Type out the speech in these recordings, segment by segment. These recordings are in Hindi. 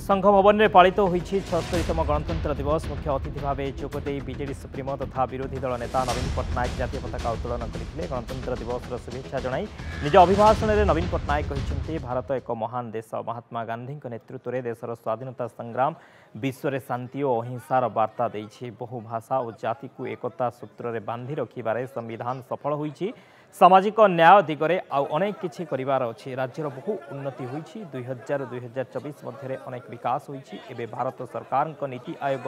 संघ भवन में पालित होती 76तम गणतंत्र दिवस। मुख्य अतिथि भाव जोगदे बीजेडी सुप्रीमो तथा विरोधी दल नेता नवीन पट्टनायक जातीय पताका उत्तोलन करते। गणतंत्र दिवस शुभेच्छा जणाई निज अभिभाषण में नवीन पट्टनायक कहते भारत एक महान देश। महात्मा गांधी नेतृत्व में देशर स्वाधीनता संग्राम विश्व में शांति और अहिंसार वार्ता देछि। बहु भाषा और जाति को एकता सूत्र में बांधि रखिबारे संविधान सफल होइछि। सामाजिक न्याय दिगरे अनेक किछि करिवार अछि। राज्यर बहु उन्नति होइछि। 2000-2024 मध्य अनेक विकास होइछि। एबे भारत सरकार नीति आयोग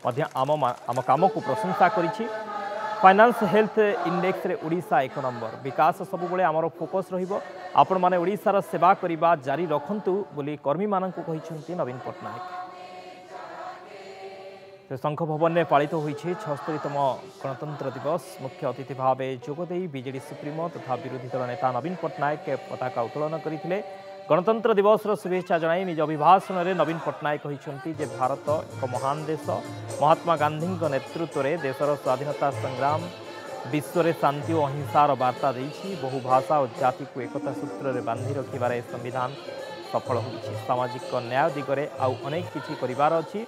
मध्य आम काम को प्रशंसा करिछि। फाइनेंस हेल्थ इंडेक्स रे ओडिशा 1 नंबर। विकास सबुबले आमर फोकस रहिबो। आपण माने ओडिशार सेवा करिबा जारी रखंतु बोली कर्मी माननकु कहिसंती नवीन पट्टनायक। संघ भवन में पालित होती 76तम गणतंत्र दिवस। मुख्य अतिथि भाव जोगदे बीजेडी सुप्रीमो तथा विरोधी दल नेता नवीन पट्टनायक पताका उत्तोलन करते। गणतंत्र दिवस शुभेच्छा जणाई निज अभिभाषण में नवीन पट्टनायक कहते जे भारत एक महान देश। महात्मा गांधी नेतृत्व में देशर स्वाधीनता संग्राम विश्व में शांति और अहिंसार वार्ता देछि। बहु भाषा और जाति को एकता सूत्र में बांधि रखिबारे संविधान सफल होइछि। सामाजिक न्याय दिगरे अनेक किछि करिवार अछि।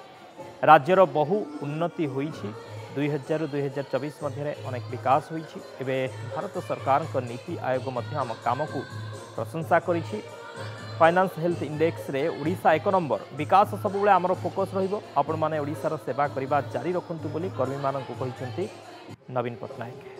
राज्यर बहु उन्नति होइछि। 2000-2024 मध्य अनेक विकास होइछि। एबे भारत सरकार नीति आयोग मध्य आम काम को प्रशंसा करिछि। फाइनेंस हेल्थ इंडेक्स रे ओडिशा 1 नंबर। विकास सबुबले आमर फोकस रहिबो। आपण माने ओडिशार सेवा करिबा जारी रखंतु बोली कर्मी माननकु कहिसंती नवीन पट्टनायक।